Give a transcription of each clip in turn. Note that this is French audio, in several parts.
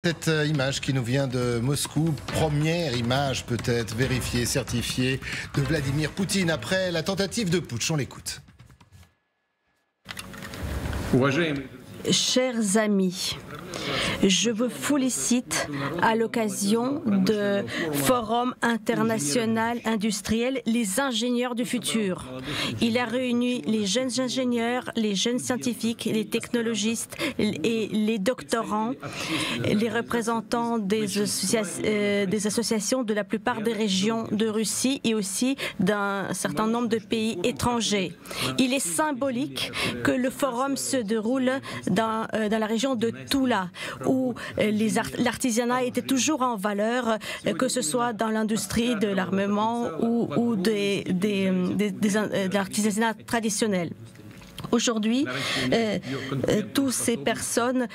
Cette image qui nous vient de Moscou, première image peut-être vérifiée, certifiée de Vladimir Poutine après la tentative de putsch. On l'écoute. Chers amis, je vous félicite à l'occasion de Forum international industriel Les ingénieurs du futur. Il a réuni les jeunes ingénieurs, les jeunes scientifiques, les technologistes et les doctorants, les représentants des associations de la plupart des régions de Russie et aussi d'un certain nombre de pays étrangers. Il est symbolique que le forum se déroule dans la région de Tula, où l'artisanat était toujours en valeur, que ce soit dans l'industrie de l'armement ou de l'artisanat traditionnel. Aujourd'hui, toutes ces personnes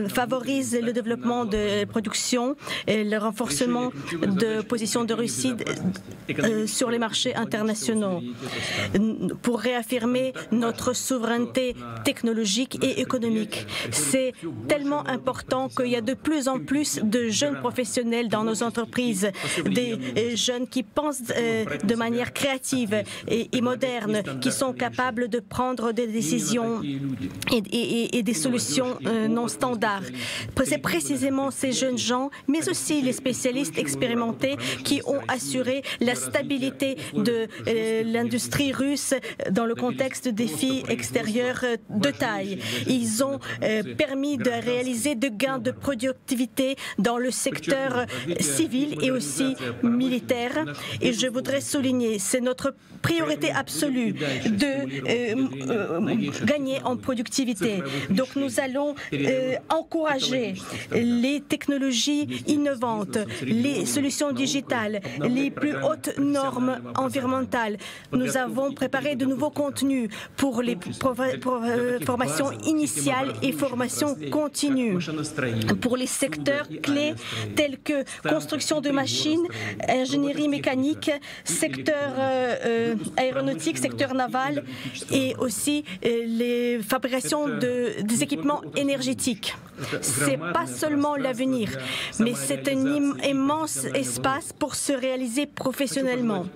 favorisent le développement de production et le renforcement de position de Russie sur les marchés internationaux pour réaffirmer notre souveraineté technologique et économique. C'est tellement important qu'il y a de plus en plus de jeunes professionnels dans nos entreprises, des jeunes qui pensent de manière créative et moderne, qui sont capables de prendre des décisions et des solutions non standards. C'est précisément ces jeunes gens, mais aussi les spécialistes expérimentés qui ont assuré la stabilité de l'industrie russe dans le contexte de défis extérieurs de taille. Ils ont permis de réaliser des gains de productivité dans le secteur civil et aussi militaire. Et je voudrais souligner, c'est notre priorité absolue de gagner en productivité. Donc nous allons encourager les technologies innovantes, les solutions digitales, les plus hautes normes environnementales. Nous avons préparé de nouveaux contenus pour les formations initiales et formations continues. Pour les secteurs clés tels que construction de machines, ingénierie mécanique, secteur aéronautique, secteur naval et aussi les fabrications des équipements énergétiques. Ce n'est pas seulement l'avenir, mais c'est un immense espace pour se réaliser professionnellement,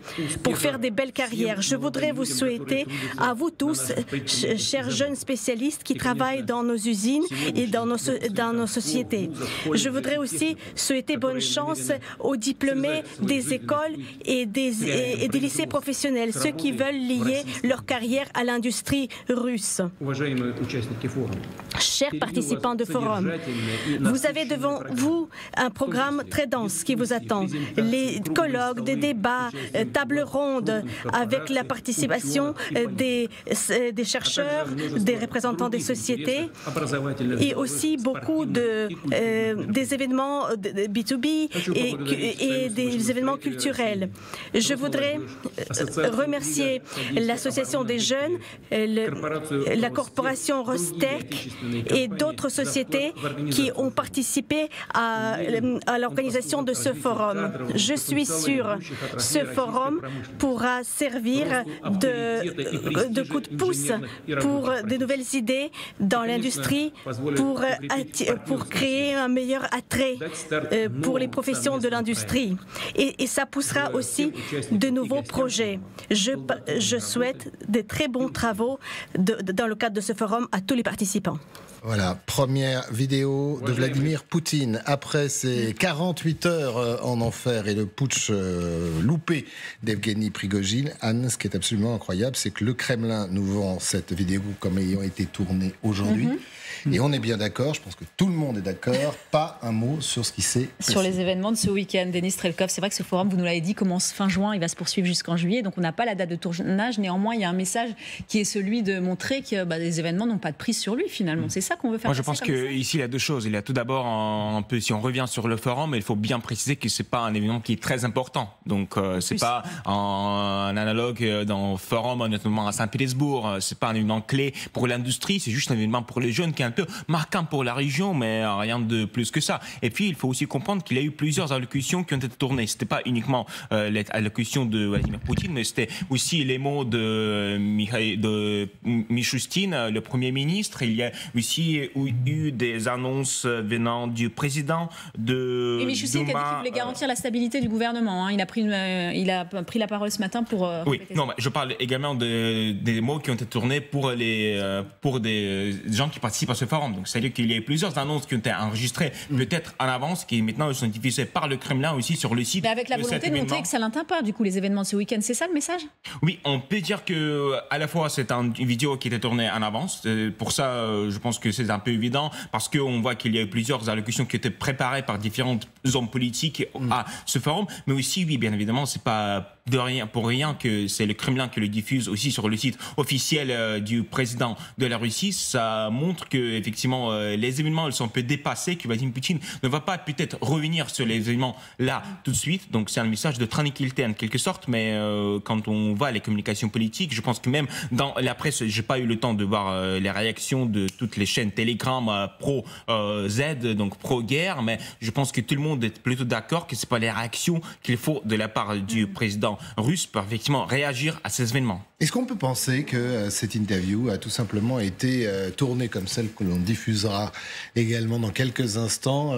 pour faire des belles carrières. Je voudrais vous souhaiter à vous tous, chers jeunes spécialistes qui travaillent dans nos usines et dans nos sociétés. Je voudrais aussi souhaiter bonne chance aux diplômés des écoles et des lycées professionnels, ceux qui veulent lier leur carrière à l'industrie russe. Chers participants de forum, vous avez devant vous un programme très dense qui vous attend. Les colloques, des débats, tables rondes avec la participation des chercheurs, des représentants des sociétés et aussi beaucoup des événements B2B et des événements culturels. Je voudrais remercier l'Association des jeunes, la corporation Rostec et d'autres sociétés qui ont participé à l'organisation de ce forum. Je suis sûre que ce forum pourra servir de coup de pouce pour de nouvelles idées dans l'industrie, pour créer un meilleur attrait pour les professions de l'industrie. Et ça poussera aussi de nouveaux projets. Je souhaite des très bons travaux dans le cadre de ce forum à tous les participants. Voilà, première vidéo de Vladimir Poutine après ses 48 heures en enfer et le putsch loupé d'Evgeny Prigojine. Anne, ce qui est absolument incroyable, c'est que le Kremlin nous vend cette vidéo comme ayant été tournée aujourd'hui. Et on est bien d'accord, je pense que tout le monde est d'accord, pas un mot sur ce qui s'est passé. Sur les événements de ce week-end, Denis Strelkov, c'est vrai que ce forum, vous nous l'avez dit, commence fin juin, il va se poursuivre jusqu'en juillet, donc on n'a pas la date de tournage, néanmoins il y a un message qui est celui de montrer que les événements n'ont pas de prise sur lui finalement, c'est ça qu'on veut faire. Moi je pense qu'ici il y a deux choses, il y a tout d'abord un peu, si on revient sur le forum, il faut bien préciser que c'est pas un événement qui est très important, donc c'est pas un analogue dans le forum, notamment à Saint-Pétersbourg, c'est pas un événement clé pour l'industrie, c'est juste un événement pour les jeunes qui est un peu marquant pour la région, mais rien de plus que ça. Et puis, il faut aussi comprendre qu'il y a eu plusieurs allocutions qui ont été tournées. C'était pas uniquement l'allocution de Vladimir Poutine, mais c'était aussi les mots de Mishustin, le Premier ministre. Il y a aussi eu des annonces venant du président de Et Mishustin qui a dit qu'il voulait garantir la stabilité du gouvernement. Hein. Il a pris la parole ce matin pour... oui, non, mais je parle également des mots qui ont été tournés pour des gens qui participent à ce forum. Donc, c'est-à-dire qu'il y a eu plusieurs annonces qui ont été enregistrées peut-être en avance, qui maintenant sont diffusées par le Kremlin aussi sur le site. Mais avec la volonté de montrer que ça l'atteint pas, du coup, les événements de ce week-end. C'est ça le message? Oui, on peut dire que à la fois c'est une vidéo qui était tournée en avance. Pour ça, je pense que c'est un peu évident parce qu'on voit qu'il y a eu plusieurs allocutions qui étaient préparées par différents hommes politiques à ce forum. Mais aussi, oui, bien évidemment, c'est pas pour rien que c'est le Kremlin qui le diffuse aussi sur le site officiel du président de la Russie. Ça montre que effectivement les événements ils sont un peu dépassés, que Vladimir Poutine ne va pas peut-être revenir sur les événements là tout de suite. Donc c'est un message de tranquillité en quelque sorte, mais quand on voit les communications politiques, je pense que même dans la presse, j'ai pas eu le temps de voir les réactions de toutes les chaînes Telegram pro Z, donc pro guerre, mais je pense que tout le monde est plutôt d'accord que c'est pas les réactions qu'il faut de la part du président russe pour effectivement réagir à ces événements. Est-ce qu'on peut penser que cette interview a tout simplement été tournée comme celle que l'on diffusera également dans quelques instants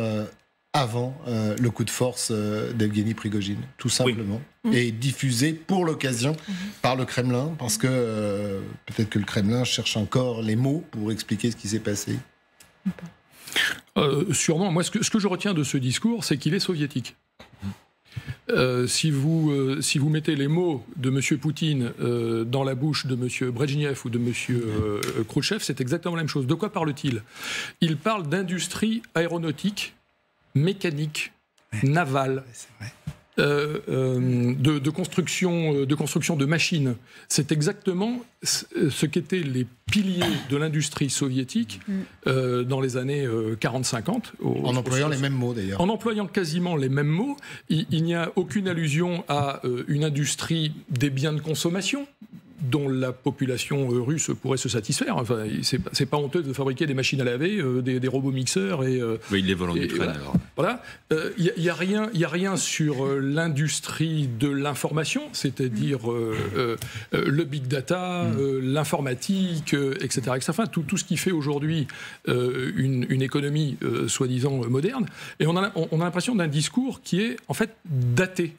avant le coup de force d'Evgeny Prigojine, tout simplement, et diffusée pour l'occasion par le Kremlin, parce que peut-être que le Kremlin cherche encore les mots pour expliquer ce qui s'est passé? Sûrement. Moi, ce que je retiens de ce discours, c'est qu'il est soviétique. Si vous mettez les mots de M. Poutine dans la bouche de M. Brejnev ou de M. Khrouchtchev, c'est exactement la même chose. De quoi parle-t-il? Il parle d'industrie aéronautique, mécanique, navale, de construction de machines. C'est exactement ce qu'étaient les piliers de l'industrie soviétique dans les années 40-50. En employant les mêmes mots d'ailleurs. En employant quasiment les mêmes mots. Il n'y a aucune allusion à une industrie des biens de consommation dont la population russe pourrait se satisfaire. Enfin, c'est pas honteux de fabriquer des machines à laver, des robots mixeurs et. Oui, il les vole en Ukraine alors. Voilà. Il y a rien sur l'industrie de l'information, c'est-à-dire le big data, l'informatique, etc. Enfin, tout ce qui fait aujourd'hui une économie soi-disant moderne. Et on a l'impression d'un discours qui est en fait daté.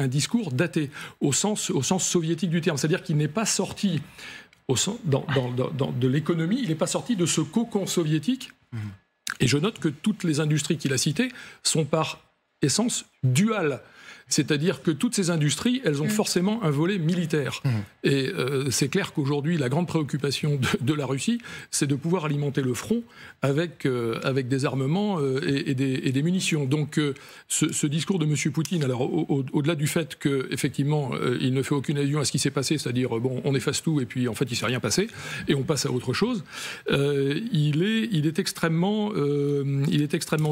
Un discours daté, au sens soviétique du terme. C'est-à-dire qu'il n'est pas sorti de l'économie, il n'est pas sorti de ce cocon soviétique. Et je note que toutes les industries qu'il a citées sont par essence duales. C'est-à-dire que toutes ces industries, elles ont forcément un volet militaire. Et c'est clair qu'aujourd'hui, la grande préoccupation de la Russie, c'est de pouvoir alimenter le front avec des armements et des munitions. Donc ce discours de M. Poutine, alors au-delà du fait qu'effectivement, il ne fait aucune allusion à ce qui s'est passé, c'est-à-dire, bon, on efface tout et puis en fait, il ne s'est rien passé, et on passe à autre chose, il est extrêmement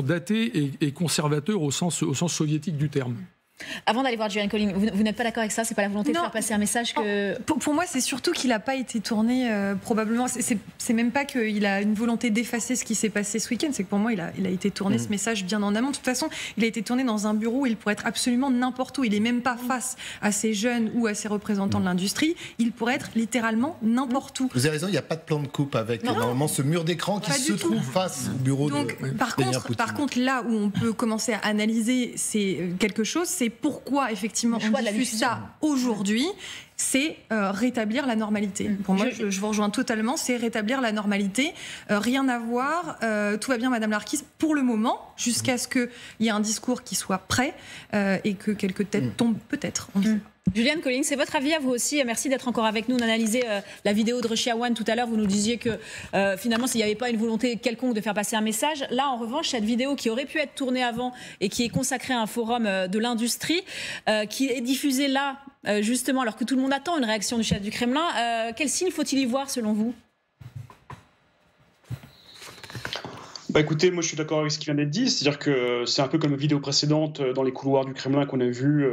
daté et conservateur au sens soviétique du terme. Avant d'aller voir Julian Colling, vous n'êtes pas d'accord avec ça? C'est pas la volonté de faire passer un message que... Pour moi, c'est surtout qu'il n'a pas été tourné, probablement. C'est même pas qu'il a une volonté d'effacer ce qui s'est passé ce week-end. C'est que pour moi, il a été tourné ce message bien en amont. De toute façon, il a été tourné dans un bureau où il pourrait être absolument n'importe où. Il n'est même pas face à ces jeunes ou à ces représentants de l'industrie. Il pourrait être littéralement n'importe où. Vous avez raison, il n'y a pas de plan de coupe avec normalement ce mur d'écran qui se trouve face au bureau de Par contre, là où on peut commencer à analyser quelque chose, c'est pourquoi effectivement on diffuse ça aujourd'hui, c'est rétablir la normalité. Pour moi, je vous rejoins totalement, c'est rétablir la normalité. Rien à voir, tout va bien Madame Larquis pour le moment, jusqu'à ce qu'il y ait un discours qui soit prêt et que quelques têtes tombent peut-être. On ne sait pas. Julian Colling, c'est votre avis à vous aussi. Merci d'être encore avec nous. On analysait la vidéo de Russia One tout à l'heure. Vous nous disiez que finalement, s'il n'y avait pas une volonté quelconque de faire passer un message. Là, en revanche, cette vidéo qui aurait pu être tournée avant et qui est consacrée à un forum de l'industrie, qui est diffusée là, justement, alors que tout le monde attend une réaction du chef du Kremlin. Quel signe faut-il y voir selon vous ? Écoutez, moi je suis d'accord avec ce qui vient d'être dit, c'est-à-dire que c'est un peu comme la vidéo précédente dans les couloirs du Kremlin qu'on a vue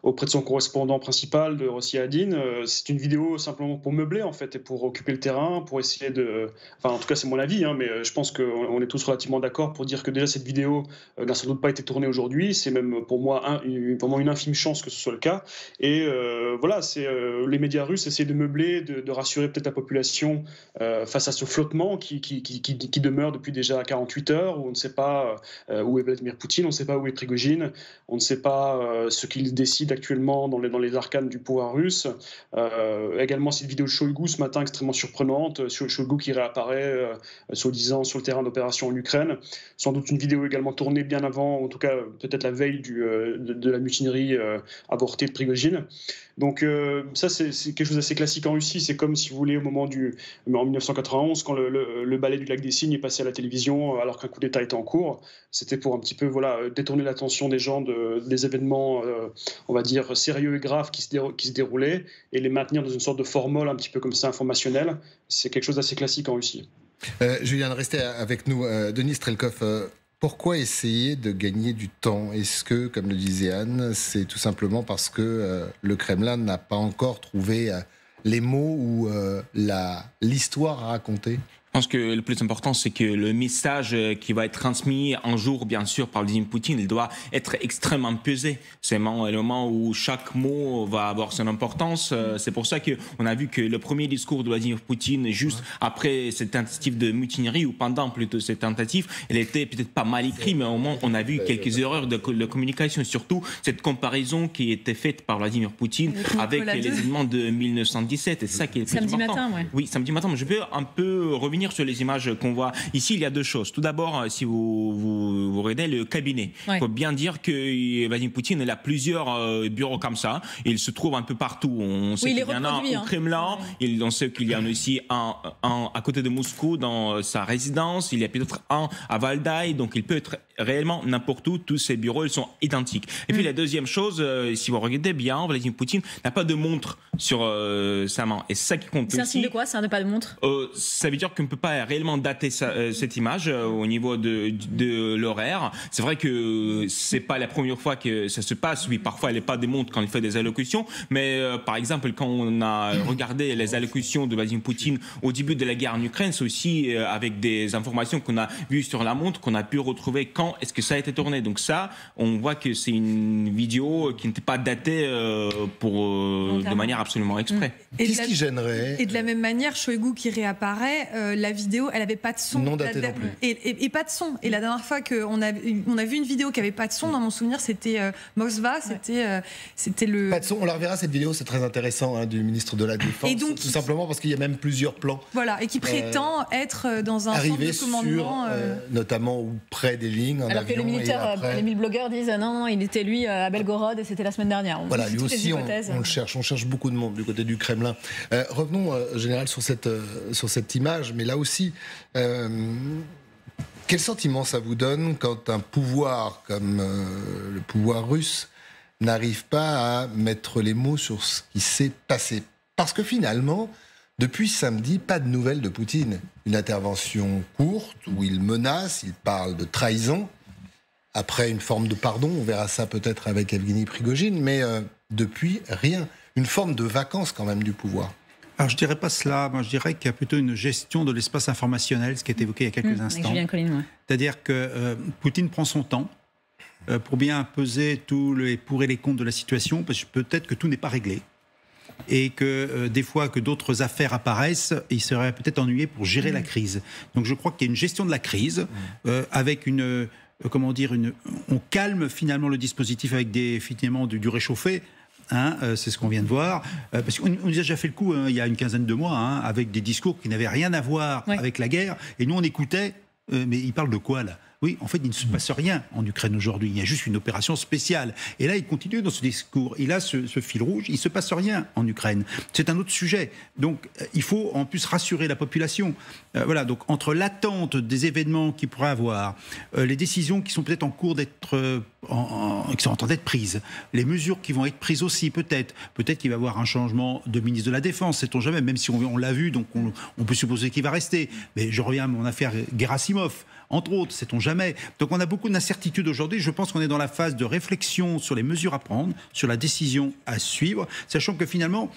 auprès de son correspondant principal, de Rossi Adin. C'est une vidéo simplement pour meubler en fait et pour occuper le terrain, pour essayer de... Enfin en tout cas c'est mon avis, mais je pense qu'on est tous relativement d'accord pour dire que déjà cette vidéo n'a sans doute pas été tournée aujourd'hui, c'est même pour moi vraiment une infime chance que ce soit le cas. Et voilà, les médias russes essaient de meubler, de rassurer peut-être la population face à ce flottement qui demeure depuis déjà 48 heures, où on ne sait pas où est Vladimir Poutine, on ne sait pas où est Prigojine, on ne sait pas ce qu'il décide actuellement dans les arcanes du pouvoir russe. Également cette vidéo de Shoigu ce matin extrêmement surprenante, Shoigu qui réapparaît soi-disant sur le terrain d'opération en Ukraine. Sans doute une vidéo également tournée bien avant, en tout cas peut-être la veille de la mutinerie avortée de Prigojine. Donc ça c'est quelque chose d'assez classique en Russie, c'est comme si vous voulez au moment en 1991 quand le ballet du lac des Cygnes est passé à la télévision alors qu'un coup d'État était en cours, c'était pour un petit peu détourner l'attention des gens des événements on va dire sérieux et graves qui se déroulaient et les maintenir dans une sorte de formule un petit peu comme ça informationnelle. C'est quelque chose d'assez classique en Russie. Julien, restez avec nous. Denis Strelkov, pourquoi essayer de gagner du temps? Est-ce que, comme le disait Anne, c'est tout simplement parce que le Kremlin n'a pas encore trouvé les mots ou l'histoire à raconter? Je pense que le plus important, c'est que le message qui va être transmis un jour, bien sûr, par Vladimir Poutine, il doit être extrêmement pesé. C'est le moment où chaque mot va avoir son importance. C'est pour ça qu'on a vu que le premier discours de Vladimir Poutine, juste après cette tentative de mutinerie, ou pendant plutôt cette tentative, elle était peut-être pas mal écrite, mais au moins on a vu quelques erreurs de communication, surtout cette comparaison qui était faite par Vladimir Poutine avec les événements de 1917. Et c'est ça qui est le plus samedi important. Matin, ouais. Oui, samedi matin. Mais je veux un peu revenir sur les images qu'on voit ici. Il y a deux choses. Tout d'abord, si vous regardez le cabinet, il faut bien dire que Vladimir Poutine il a plusieurs bureaux comme ça. Il se trouve un peu partout. On sait qu'il y en a un au Kremlin, on sait qu'il y en a aussi un à côté de Moscou dans sa résidence, il y a peut-être un à Valdai, donc il peut être réellement n'importe où. Tous ces bureaux, ils sont identiques. Et puis la deuxième chose, si vous regardez bien, Vladimir Poutine n'a pas de montre sur sa main. Et c'est ça qui compte aussi. C'est un signe de quoi, ça, n'a pas de montre? Ça veut dire qu'on ne peut pas réellement dater cette image au niveau de l'horaire. C'est vrai que c'est pas la première fois que ça se passe. Oui, parfois il n'est pas des montres quand il fait des allocutions, mais par exemple quand on a regardé les allocutions de Vladimir Poutine au début de la guerre en Ukraine, c'est aussi avec des informations qu'on a vues sur la montre qu'on a pu retrouver quand est-ce que ça a été tourné. Donc ça, on voit que c'est une vidéo qui n'était pas datée de manière absolument exprès. Qu'est-ce qui gênerait? Et de la même manière, Shoigu qui réapparaît, la vidéo, elle n'avait pas de son. Non datée non plus. Et pas de son. Et la dernière fois qu'on a vu une vidéo qui n'avait pas de son, dans mon souvenir, c'était Moskva, c'était le... Pas de son, on la reverra cette vidéo, c'est très intéressant, du ministre de la Défense. Et donc, tout simplement parce qu'il y a même plusieurs plans. Voilà, et qui prétend être dans un centre de commandement. Notamment ou près des lignes, en alors avion, que les militaires, les 1000 blogueurs disent non, il était lui à Belgorod et c'était la semaine dernière. Voilà, lui aussi, on le cherche. On cherche beaucoup de monde du côté du Kremlin. Revenons, général, sur cette image, mais là aussi, quel sentiment ça vous donne quand un pouvoir comme le pouvoir russe n'arrive pas à mettre les mots sur ce qui s'est passé? Parce que finalement, depuis samedi, pas de nouvelles de Poutine. Une intervention courte où il menace, il parle de trahison. Après, une forme de pardon, on verra ça peut-être avec Evgeny Prigojine, mais depuis, rien. Une forme de vacances quand même du pouvoir. Alors je ne dirais pas cela, moi je dirais qu'il y a plutôt une gestion de l'espace informationnel, ce qui est évoqué il y a quelques instants. Julien Colline, ouais. C'est-à-dire que Poutine prend son temps pour bien peser tous les pour et les contre de la situation, parce que peut-être que tout n'est pas réglé. Et que des fois que d'autres affaires apparaissent, il serait peut-être ennuyé pour gérer la crise. Donc je crois qu'il y a une gestion de la crise avec une... on calme finalement le dispositif avec finalement du réchauffé. C'est ce qu'on vient de voir. Parce qu'on a déjà fait le coup il y a une quinzaine de mois avec des discours qui n'avaient rien à voir avec la guerre. Et nous, on écoutait. Mais il parle de quoi, là? Oui, en fait, il ne se passe rien en Ukraine aujourd'hui. Il y a juste une opération spéciale. Et là, il continue dans ce discours. Il a ce fil rouge. Il ne se passe rien en Ukraine. C'est un autre sujet. Donc, il faut en plus rassurer la population. Voilà. Donc, entre l'attente des événements qu'il pourrait avoir, les décisions qui sont peut-être en cours d'être qui sont en train d'être prises, les mesures qui vont être prises aussi, peut-être qu'il va y avoir un changement de ministre de la Défense, sait-on jamais, même si on l'a vu, donc on peut supposer qu'il va rester. Mais je reviens à mon affaire Gerasimov. entre autres, sait-on jamais. Donc on a beaucoup d'incertitudes aujourd'hui. Je pense qu'on est dans la phase de réflexion sur les mesures à prendre, sur la décision à suivre, sachant que finalement,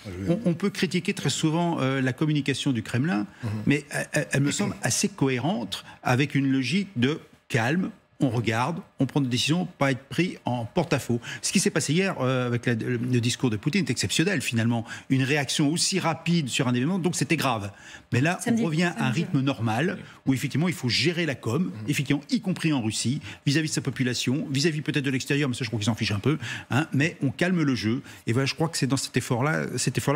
on peut critiquer très souvent la communication du Kremlin, mais elle me semble assez cohérente avec une logique de calme. On regarde, on prend des décisions, pas être pris en porte-à-faux. Ce qui s'est passé hier avec le discours de Poutine est exceptionnel finalement. Une réaction aussi rapide sur un événement, donc c'était grave. Mais là, on revient à un rythme normal où effectivement il faut gérer la com, effectivement, y compris en Russie, vis-à-vis de sa population, vis-à-vis peut-être de l'extérieur, mais ça je crois qu'ils s'en fichent un peu. Hein, mais on calme le jeu. Et voilà, je crois que c'est dans cet effort-là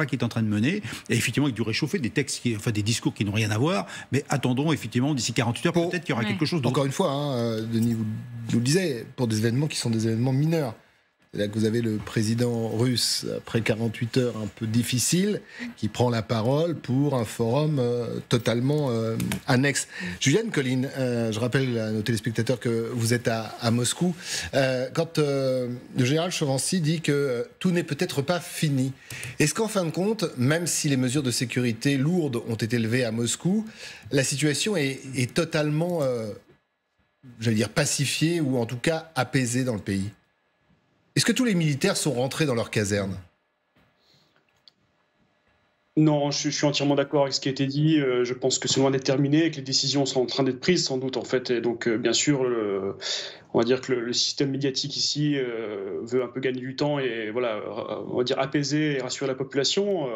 qui est en train de mener. Et effectivement, avec du réchauffé, des des discours qui n'ont rien à voir. Mais attendons effectivement d'ici 48 heures, peut-être qu'il y aura quelque chose d'autre. Encore une fois, hein, Denis, vous le disiez, pour des événements qui sont des événements mineurs. C'est là que vous avez le président russe, après 48 heures un peu difficiles, qui prend la parole pour un forum totalement annexe. Juliane Colline, je rappelle à nos téléspectateurs que vous êtes à Moscou. Quand le général Chovancy dit que tout n'est peut-être pas fini, est-ce qu'en fin de compte, même si les mesures de sécurité lourdes ont été levées à Moscou, la situation est totalement, j'allais dire, pacifiée ou en tout cas apaisée dans le pays ? Est-ce que tous les militaires sont rentrés dans leur caserne ? Non, je suis entièrement d'accord avec ce qui a été dit. Je pense que c'est loin d'être terminé et que les décisions sont en train d'être prises sans doute en fait. Et donc bien sûr, on va dire que le système médiatique ici veut un peu gagner du temps et voilà, on va dire apaiser et rassurer la population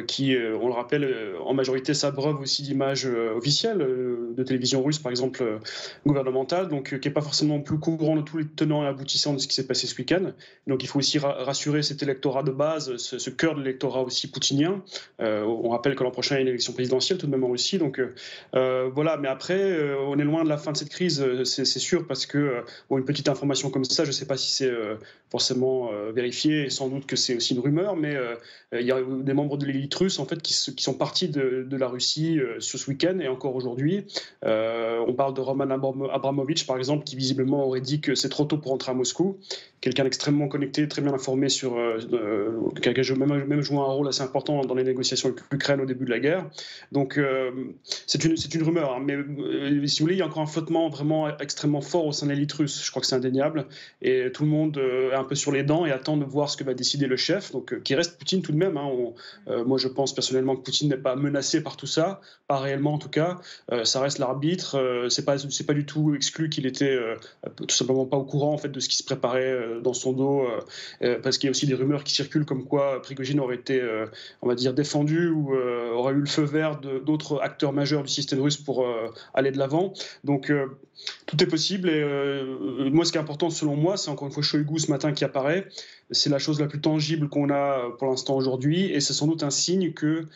qui, on le rappelle, en majorité s'abreuve aussi d'images officielles de télévision russe, par exemple gouvernementale, donc qui n'est pas forcément plus courant de tous les tenants et aboutissants de ce qui s'est passé ce week-end. Donc il faut aussi rassurer cet électorat de base, ce cœur de l'électorat aussi poutinien. On rappelle que l'an prochain il y a une élection présidentielle tout de même en Russie, donc voilà. Mais après, on est loin de la fin de cette crise, c'est sûr, parce que une petite information comme ça, je ne sais pas si c'est forcément vérifié, et sans doute que c'est aussi une rumeur, mais il y a des membres de l'élite russe en fait qui sont partis de la Russie ce week-end et encore aujourd'hui. On parle de Roman Abramovich par exemple, qui visiblement aurait dit que c'est trop tôt pour entrer à Moscou. Quelqu'un d'extrêmement connecté, très bien informé qui a même joué un rôle assez important dans les négociations avec l'Ukraine au début de la guerre. Donc c'est une rumeur, hein, mais si vous voulez, il y a encore un flottement vraiment extrêmement fort au sein de l'élite russe. Je crois que c'est indéniable. Et tout le monde est un peu sur les dents et attend de voir ce que va décider le chef, donc qui reste Poutine tout de même. Hein. Moi, je pense personnellement que Poutine n'est pas menacé par tout ça, pas réellement en tout cas. Ça reste l'arbitre. C'est pas du tout exclu qu'il était tout simplement pas au courant en fait de ce qui se préparait dans son dos, parce qu'il y a aussi des rumeurs qui circulent comme quoi Prigojine aurait été, on va dire, défendu ou aurait eu le feu vert d'autres acteurs majeurs du système russe pour aller de l'avant. Donc tout est possible et moi ce qui est important selon moi, c'est encore une fois Shoigu ce matin qui apparaît. C'est la chose la plus tangible qu'on a pour l'instant aujourd'hui et c'est sans doute un signe que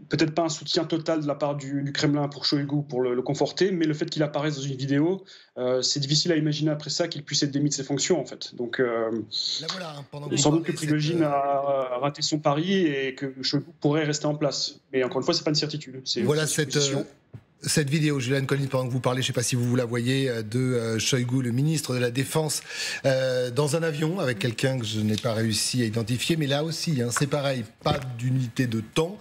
peut-être pas un soutien total de la part du Kremlin pour Shoigu pour le conforter, mais le fait qu'il apparaisse dans une vidéo, c'est difficile à imaginer après ça qu'il puisse être démis de ses fonctions en fait. Donc sans doute que Prigojine a raté son pari et que Shoigu pourrait rester en place. Mais encore une fois, c'est pas une certitude. Voilà cette vidéo, Juliane Colline, pendant que vous parlez, je ne sais pas si vous la voyez, de Shoigu, le ministre de la Défense, dans un avion avec quelqu'un que je n'ai pas réussi à identifier. Mais là aussi, hein, c'est pareil, pas d'unité de temps.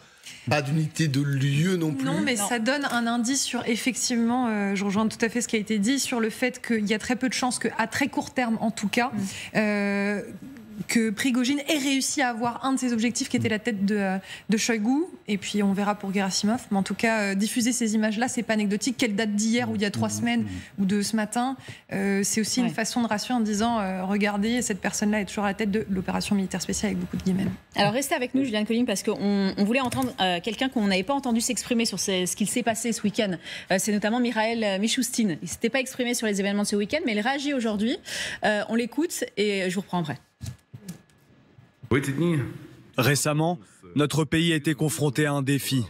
Pas d'unité de lieu non plus. Non, mais ça donne un indice sur, effectivement, je rejoins tout à fait ce qui a été dit, sur le fait qu'il y a très peu de chances qu'à très court terme, en tout cas, que Prigojine ait réussi à avoir un de ses objectifs qui était la tête de Shoigu, et puis on verra pour Gerasimov, mais en tout cas diffuser ces images-là, c'est pas anecdotique. Qu'elle date d'hier ou il y a 3 semaines ou de ce matin, c'est aussi une façon de rassurer en disant regardez, cette personne-là est toujours à la tête de l'opération militaire spéciale avec beaucoup de guillemets. Alors restez avec nous, Juliane Colline, parce qu'on voulait entendre quelqu'un qu'on n'avait pas entendu s'exprimer sur ce qu'il s'est passé ce week-end. C'est notamment Mikhail Mishustin. Il ne s'était pas exprimé sur les événements de ce week-end, mais il réagit aujourd'hui. On l'écoute et je vous reprends après. Récemment, notre pays a été confronté à un défi.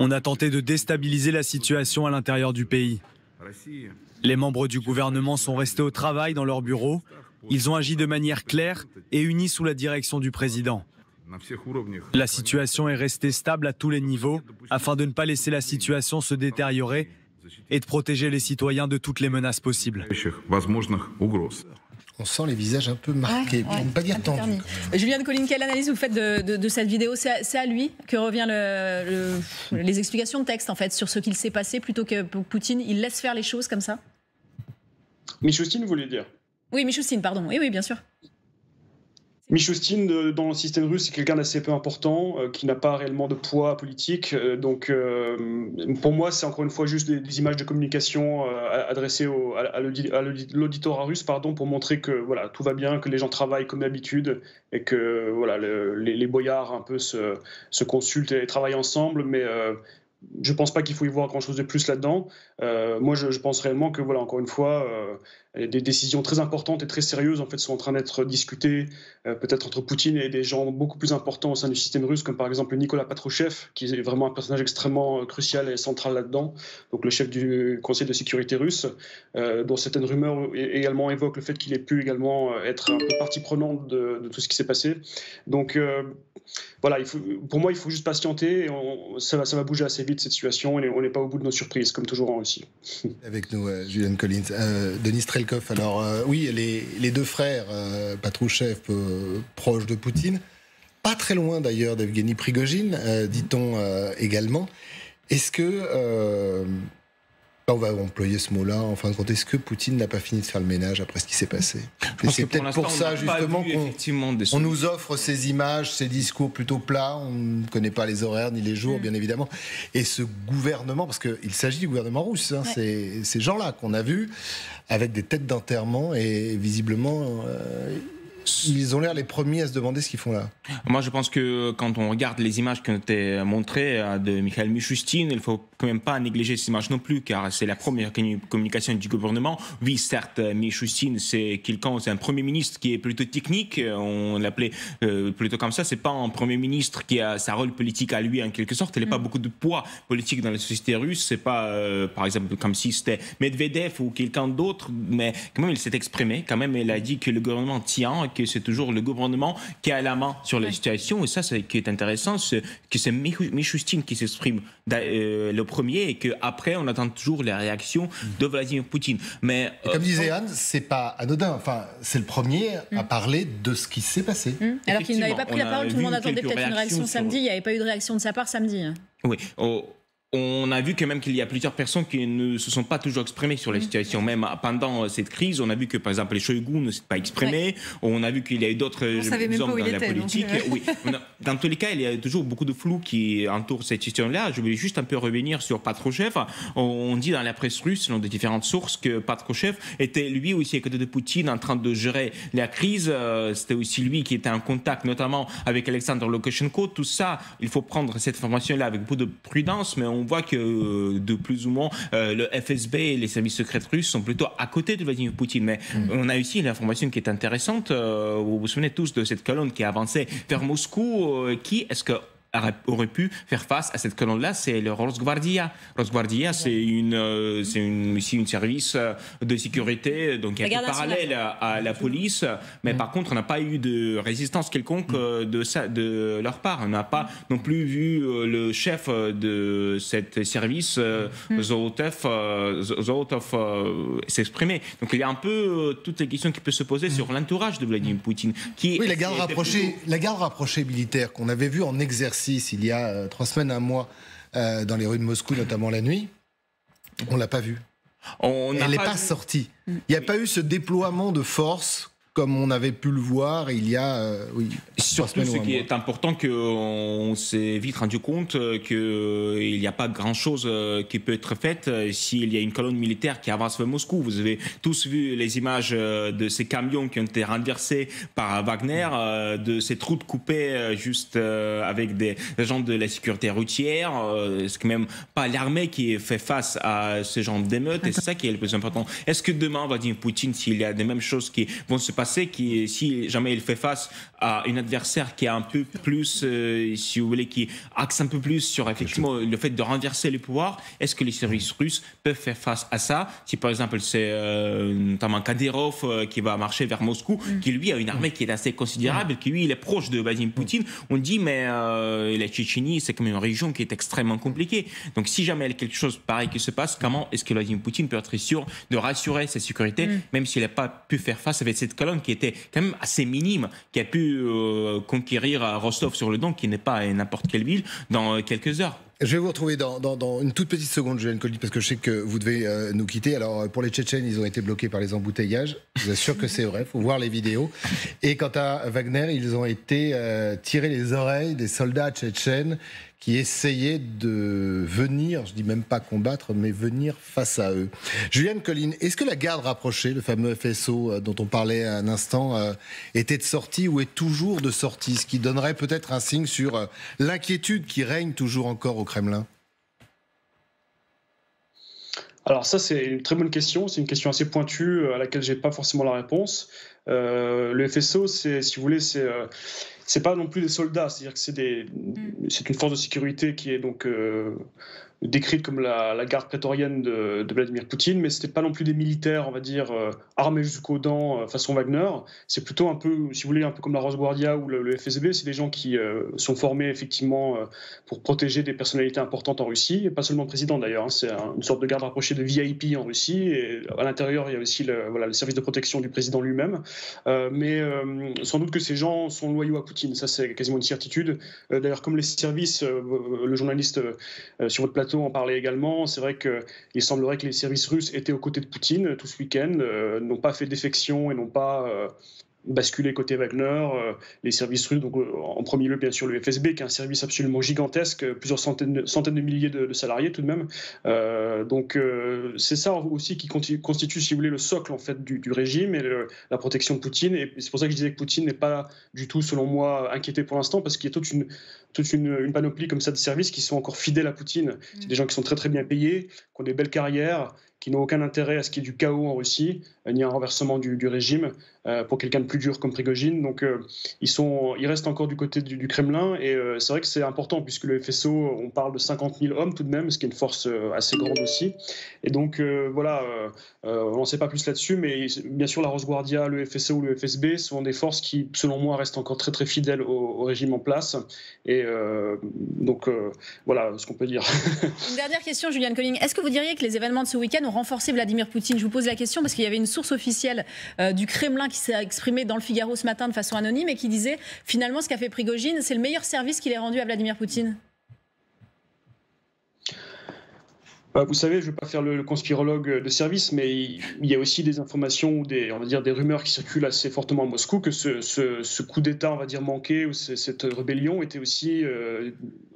On a tenté de déstabiliser la situation à l'intérieur du pays. Les membres du gouvernement sont restés au travail dans leur bureau. Ils ont agi de manière claire et unie sous la direction du président. La situation est restée stable à tous les niveaux afin de ne pas laisser la situation se détériorer et de protéger les citoyens de toutes les menaces possibles. On sent les visages un peu marqués, pour ne pas dire tendus. Juliane Colline, quelle analyse vous faites de cette vidéo? C'est à lui que revient les explications de texte, en fait, sur ce qu'il s'est passé, plutôt que Poutine, il laisse faire les choses comme ça? Mishustin, vous voulez dire? Oui, Mishustin, pardon. Oui, bien sûr. Mishustin, dans le système russe, c'est quelqu'un d'assez peu important, qui n'a pas réellement de poids politique. Donc, pour moi, c'est encore une fois juste des images de communication adressées à l'auditorat russe, pour montrer que voilà, tout va bien, que les gens travaillent comme d'habitude et que voilà, les boyards un peu se consultent et travaillent ensemble. Mais je ne pense pas qu'il faut y voir grand-chose de plus là-dedans. Moi, je pense réellement que, voilà, encore une fois, des décisions très importantes et très sérieuses en fait, sont en train d'être discutées, peut-être entre Poutine et des gens beaucoup plus importants au sein du système russe, comme par exemple Nicolas Patrushev, qui est vraiment un personnage extrêmement crucial et central là-dedans, donc le chef du Conseil de sécurité russe, dont certaines rumeurs également évoquent le fait qu'il ait pu également être un peu partie prenante de tout ce qui s'est passé. Donc voilà, pour moi, il faut juste patienter. Et ça va bouger assez vite, cette situation, et on n'est pas au bout de nos surprises, comme toujours en Russie. Avec nous, Juliane Collins. Denis Strelkov, alors oui, les deux frères, Patrushev, proches de Poutine, pas très loin d'ailleurs d'Evgeny Prigojine, dit-on également. Est-ce que, on va employer ce mot-là, en fin de compte, est-ce que Poutine n'a pas fini de faire le ménage après ce qui s'est passé? C'est peut-être pour ça, justement, qu'on nous offre ces images, ces discours plutôt plats, on ne connaît pas les horaires ni les jours, bien évidemment. Et ce gouvernement, parce qu'il s'agit du gouvernement russe, hein, ces gens-là qu'on a vus, avec des têtes d'enterrement, et visiblement... ils ont l'air les premiers à se demander ce qu'ils font là. Moi, je pense que quand on regarde les images qui ont été montrées de Mikhail Mishustin, il ne faut quand même pas négliger ces images non plus, car c'est la première communication du gouvernement. Oui, certes, Mishustin, c'est un premier ministre qui est plutôt technique, on l'appelait plutôt comme ça. C'est pas un premier ministre qui a sa rôle politique à lui en quelque sorte. Il n'a pas beaucoup de poids politique dans la société russe. C'est pas, par exemple, comme si c'était Medvedev ou quelqu'un d'autre, mais quand même, il s'est exprimé. Quand même, il a dit que le gouvernement tient, que c'est toujours le gouvernement qui a la main sur la situation. Et ça, ce qui est intéressant, c'est que c'est Mishustin qui s'exprime le premier, et qu'après, on attend toujours les réactions de Vladimir Poutine. Mais comme disait Anne, c'est pas anodin. Enfin, c'est le premier à parler de ce qui s'est passé. Alors qu'il n'avait pas pris la parole, tout le monde attendait peut-être une réaction samedi. Il n'y avait pas eu de réaction de sa part samedi. Oui. On a vu quand même qu'il y a plusieurs personnes qui ne se sont pas toujours exprimées sur la situation. Même pendant cette crise, on a vu que, par exemple, les Shoigu ne s'est pas exprimé. On a vu qu'il y a eu d'autres hommes dans la politique. Oui. Dans tous les cas, il y a toujours beaucoup de flou qui entoure cette question-là. Je voulais juste un peu revenir sur Patrushev. On dit dans la presse russe, selon des différentes sources, que Patrushev était lui aussi à côté de Poutine en train de gérer la crise. C'était aussi lui qui était en contact, notamment avec Alexander Loukachenko. Tout ça, il faut prendre cette information-là avec beaucoup de prudence, mais on voit que de plus ou moins le FSB et les services secrets russes sont plutôt à côté de Vladimir Poutine. Mais on a aussi l'information qui est intéressante. Vous vous souvenez tous de cette colonne qui avançait vers Moscou. Qui est-ce que aurait pu faire face à cette colonne-là? C'est le Rosgvardia. Rosgvardia, c'est aussi une service de sécurité, donc qui est parallèle à la police. Mais par contre, on n'a pas eu de résistance quelconque de leur part. On n'a pas non plus vu le chef de cet service, Zolotov, s'exprimer. Donc il y a un peu toutes les questions qui peuvent se poser sur l'entourage de Vladimir Poutine. Oui, la garde rapprochée militaire qu'on avait vue en exercice il y a 3 semaines, 1 mois, dans les rues de Moscou, notamment la nuit, on ne l'a pas vue. Elle n'est pas sortie. Il n'y a pas eu ce déploiement de force comme on avait pu le voir il y a surtout ce qui est important, qu'on s'est vite rendu compte qu'il n'y a pas grand-chose qui peut être fait s'il y a une colonne militaire qui avance vers Moscou. Vous avez tous vu les images de ces camions qui ont été renversés par Wagner, de ces routes coupées juste avec des agents de la sécurité routière. C'est quand même pas l'armée qui fait face à ce genre d'émeutes, et c'est ça qui est le plus important. Est-ce que demain, Vladimir Poutine, s'il y a des mêmes choses qui vont se passer, si jamais il fait face à un adversaire qui a un peu plus, si vous voulez, qui axe un peu plus sur effectivement le fait de renverser le pouvoir, est-ce que les services russes peuvent faire face à ça? Si par exemple c'est notamment Kadyrov qui va marcher vers Moscou, qui lui a une armée qui est assez considérable, qui lui il est proche de Vladimir Poutine, on dit mais la Tchétchénie c'est quand même une région qui est extrêmement compliquée. Donc si jamais il y a quelque chose pareil qui se passe, comment est-ce que Vladimir Poutine peut être sûr de rassurer sa sécurité, même s'il n'a pas pu faire face avec cette colonne? colonne qui était quand même assez minime, qui a pu conquérir Rostov-sur-le-Don, qui n'est pas n'importe quelle ville, dans quelques heures. Je vais vous retrouver dans une toute petite seconde, Julian Colline, parce que je sais que vous devez nous quitter. Alors, pour les Tchétchènes, ils ont été bloqués par les embouteillages. Je vous assure que c'est vrai, il faut voir les vidéos. Et quant à Wagner, ils ont été tirés les oreilles des soldats tchétchènes qui essayaient de venir, je dis même pas combattre, mais venir face à eux. Julian Colline, est-ce que la garde rapprochée, le fameux FSO dont on parlait un instant, était de sortie ou est toujours de sortie, ce qui donnerait peut-être un signe sur l'inquiétude qui règne toujours encore au Kremlin? Alors ça, c'est une très bonne question. C'est une question assez pointue à laquelle j'ai pas forcément la réponse. Le FSO, si vous voulez, c'est pas non plus des soldats. C'est-à-dire que c'est une force de sécurité qui est donc décrite comme la garde prétorienne de Vladimir Poutine, mais c'était pas non plus des militaires, on va dire, armés jusqu'aux dents façon Wagner. C'est plutôt un peu, si vous voulez, un peu comme la Rosguardia ou le FSB. C'est des gens qui sont formés effectivement pour protéger des personnalités importantes en Russie, et pas seulement le président d'ailleurs. Hein. C'est une sorte de garde rapprochée de VIP en Russie, et à l'intérieur il y a aussi le service de protection du président lui-même. Mais sans doute que ces gens sont loyaux à Poutine, ça c'est quasiment une certitude. D'ailleurs, comme les services, le journaliste sur votre plateau en parlait également, c'est vrai qu'il semblerait que les services russes étaient aux côtés de Poutine tout ce week-end, n'ont pas fait défection et n'ont pas basculé côté Wagner. Les services russes, donc en premier lieu bien sûr le FSB, qui est un service absolument gigantesque, plusieurs centaines de milliers de salariés tout de même. Donc c'est ça aussi qui constitue, si vous voulez, le socle en fait du régime et la protection de Poutine. Et c'est pour ça que je disais que Poutine n'est pas du tout, selon moi, inquiété pour l'instant, parce qu'il y a toute une panoplie comme ça de services qui sont encore fidèles à Poutine. C'est des gens qui sont très très bien payés, qui ont des belles carrières, qui n'ont aucun intérêt à ce qu'il y ait du chaos en Russie, ni un renversement du régime pour quelqu'un de plus dur comme Prigojine. Donc ils restent encore du côté du Kremlin, et c'est vrai que c'est important puisque le FSO, on parle de 50 000 hommes tout de même, ce qui est une force assez grande aussi. Et donc voilà, on n'en sait pas plus là-dessus, mais bien sûr la Rosguardia, le FSO ou le FSB sont des forces qui, selon moi, restent encore très très fidèles au régime en place. Et donc voilà ce qu'on peut dire. Une dernière question, Julian Colline. Est-ce que vous diriez que les événements de ce week-end ont renforcé Vladimir Poutine? Je vous pose la question parce qu'il y avait une source officielle du Kremlin qui s'est exprimée dans le Figaro ce matin de façon anonyme et qui disait finalement ce qu'a fait Prigojine, c'est le meilleur service qu'il ait rendu à Vladimir Poutine. Vous savez, je ne veux pas faire le conspirologue de service, mais il y a aussi des informations ou on va dire des rumeurs qui circulent assez fortement à Moscou que ce coup d'État, on va dire, manqué, ou cette rébellion était aussi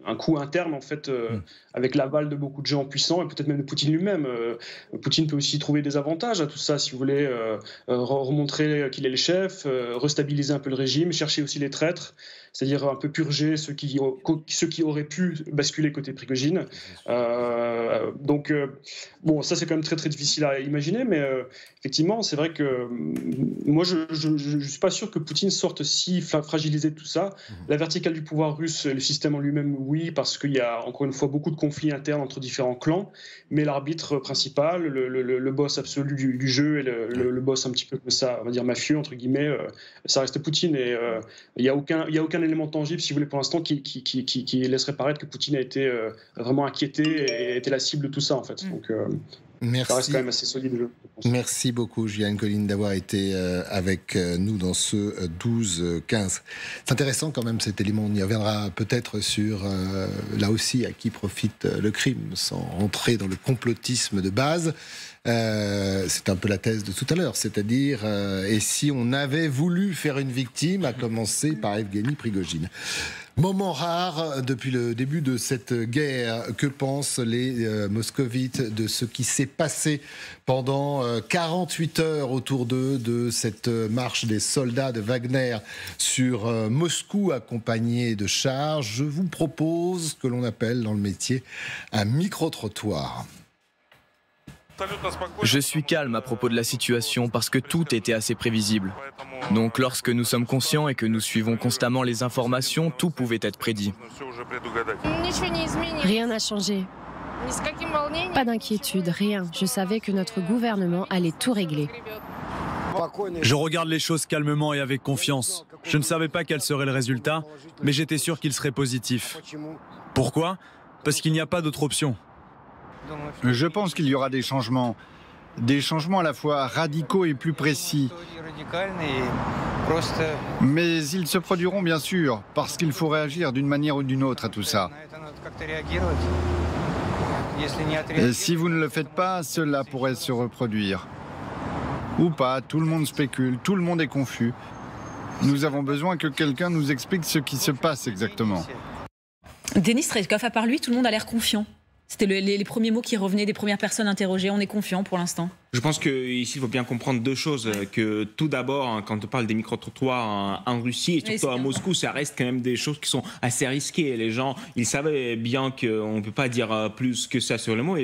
un coup interne, en fait, avec l'aval de beaucoup de gens puissants, et peut-être même de Poutine lui-même. Poutine peut aussi trouver des avantages à tout ça, si vous voulez, remontrer qu'il est le chef, restabiliser un peu le régime, chercher aussi les traîtres, c'est-à-dire un peu purger ceux qui auraient pu basculer côté Prigojine. Donc, bon, ça c'est quand même très très difficile à imaginer, mais effectivement, c'est vrai que moi je ne suis pas sûr que Poutine sorte si fragilisé de tout ça. La verticale du pouvoir russe, le système en lui-même, oui, parce qu'il y a encore une fois beaucoup de conflits internes entre différents clans, mais l'arbitre principal, le boss absolu du jeu et le boss un petit peu comme ça, on va dire mafieux entre guillemets, ça reste Poutine, et il y a aucun élément tangible, si vous voulez, pour l'instant qui laisserait paraître que Poutine a été vraiment inquiété et était la cible de tout ça en fait. Donc merci. Ça reste quand même assez solide, je pense. Merci beaucoup, Julian Colline, d'avoir été avec nous dans ce 12-15. C'est intéressant quand même cet élément. On y reviendra peut-être sur, là aussi, à qui profite le crime, sans rentrer dans le complotisme de base. C'est un peu la thèse de tout à l'heure, c'est-à-dire, et si on avait voulu faire une victime, à commencer par Evgeny Prigojine. Moment rare depuis le début de cette guerre. Que pensent les moscovites de ce qui s'est passé pendant 48 heures autour d'eux, de cette marche des soldats de Wagner sur Moscou accompagnés de chars? Je vous propose ce que l'on appelle dans le métier un micro-trottoir. Je suis calme à propos de la situation parce que tout était assez prévisible. Donc lorsque nous sommes conscients et que nous suivons constamment les informations, tout pouvait être prédit. Rien n'a changé. Pas d'inquiétude, rien. Je savais que notre gouvernement allait tout régler. Je regarde les choses calmement et avec confiance. Je ne savais pas quel serait le résultat, mais j'étais sûr qu'il serait positif. Pourquoi? Parce qu'il n'y a pas d'autre option. Je pense qu'il y aura des changements. Des changements à la fois radicaux et plus précis. Mais ils se produiront bien sûr, parce qu'il faut réagir d'une manière ou d'une autre à tout ça. Et si vous ne le faites pas, cela pourrait se reproduire. Ou pas, tout le monde spécule, tout le monde est confus. Nous avons besoin que quelqu'un nous explique ce qui se passe exactement. Denis Strelkov, à part lui, tout le monde a l'air confiant. C'était les premiers mots qui revenaient des premières personnes interrogées. On est confiant pour l'instant. Je pense qu'ici, il faut bien comprendre deux choses. Que tout d'abord, quand on parle des micro-trottoirs en Russie, et surtout à Moscou, ça reste quand même des choses qui sont assez risquées. Les gens, ils savaient bien qu'on ne peut pas dire plus que ça sur le mot,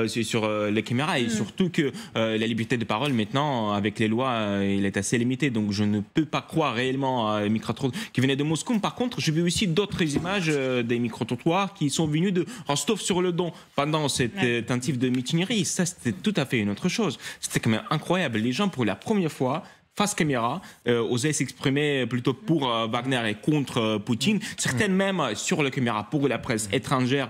c'est sur les caméras. Et surtout que la liberté de parole, maintenant, avec les lois, il est assez limitée. Donc je ne peux pas croire réellement à micro-trottoirs qui venaient de Moscou. Par contre, j'ai vu aussi d'autres images des micro-trottoirs qui sont venus de Rostov-sur-le-Don pendant cette tentative de mutinerie. Ça, c'était tout à fait une autre chose. C'était quand même incroyable. Les gens, pour la première fois, face caméra, osaient s'exprimer plutôt pour Wagner et contre Poutine. Certaines même, sur la caméra, pour la presse étrangère,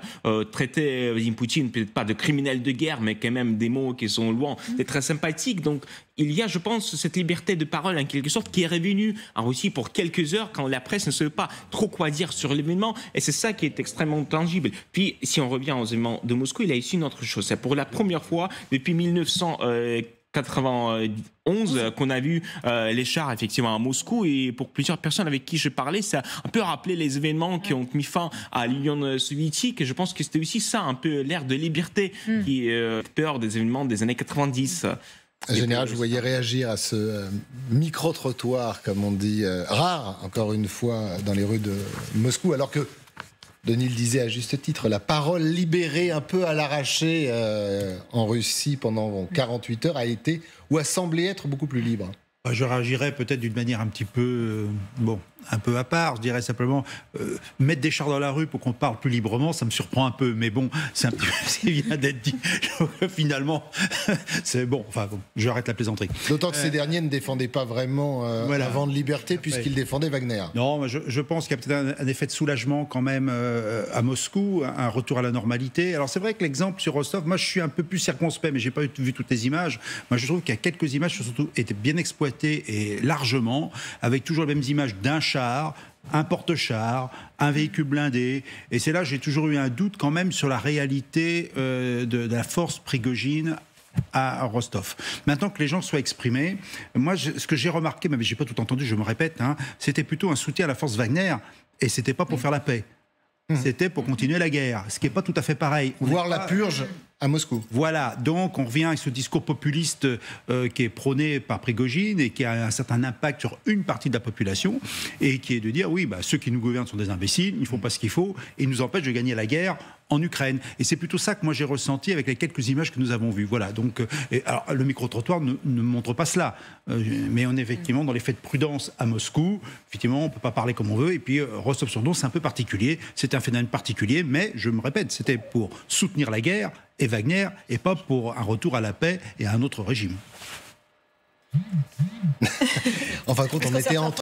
traitaient Vladimir Poutine, peut-être pas de criminel de guerre, mais quand même des mots qui sont loin d'être très sympathiques. Donc, il y a, je pense, cette liberté de parole, en quelque sorte, qui est revenue en Russie pour quelques heures, quand la presse ne savait pas trop quoi dire sur l'événement. Et c'est ça qui est extrêmement tangible. Puis, si on revient aux événements de Moscou, il y a ici une autre chose. C'est pour la première fois, depuis 1991 qu'on a vu les chars effectivement à Moscou, et pour plusieurs personnes avec qui je parlais, ça a un peu rappelé les événements qui ont mis fin à l'Union soviétique, et je pense que c'était aussi ça, un peu l'ère de liberté qui peur des événements des années 90. En général, je vous voyais réagir à ce micro-trottoir, comme on dit, rare, encore une fois, dans les rues de Moscou, alors que Denis le disait à juste titre, la parole libérée un peu à l'arraché en Russie pendant 48 heures a été, ou a semblé être, beaucoup plus libre. Je réagirais peut-être d'une manière un petit peu, un peu à part. Je dirais simplement, mettre des chars dans la rue pour qu'on parle plus librement, ça me surprend un peu. Mais bon, c'est un petit peu ce qui vient d'être dit. Finalement, c'est bon. Enfin, bon, j'arrête la plaisanterie. D'autant que ces derniers ne défendaient pas vraiment un vent de liberté, puisqu'ils défendaient Wagner. Non, mais je pense qu'il y a peut-être un effet de soulagement quand même à Moscou, un retour à la normalité. Alors c'est vrai que l'exemple sur Rostov, moi je suis un peu plus circonspect, mais j'ai pas vu toutes les images. Moi je trouve qu'il y a quelques images qui ont surtout été bien exploitées et largement, avec toujours les mêmes images d'un char, un porte-char, un véhicule blindé. Et c'est là que j'ai toujours eu un doute quand même sur la réalité de la force Prigojine à Rostov. Maintenant que les gens soient exprimés, moi ce que j'ai remarqué, mais j'ai pas tout entendu, je me répète, c'était plutôt un soutien à la force Wagner, et c'était pas pour faire la paix. C'était pour continuer la guerre, ce qui n'est pas tout à fait pareil. Voir la purge à Moscou. Voilà, donc on revient avec ce discours populiste qui est prôné par Prigojine et qui a un certain impact sur une partie de la population, et qui est de dire, oui, ceux qui nous gouvernent sont des imbéciles, ils ne font pas ce qu'il faut, et ils nous empêchent de gagner la guerre en Ukraine. Et c'est plutôt ça que moi j'ai ressenti avec les quelques images que nous avons vues. Voilà, donc alors, le micro-trottoir ne montre pas cela, mais on est effectivement dans l'effet de prudence à Moscou. Effectivement, on ne peut pas parler comme on veut, et puis Rostov-sur-Don, c'est un peu particulier, c'est un phénomène particulier, mais je me répète, c'était pour soutenir la guerre et Wagner, et pas pour un retour à la paix et à un autre régime. En fin de compte, on était entre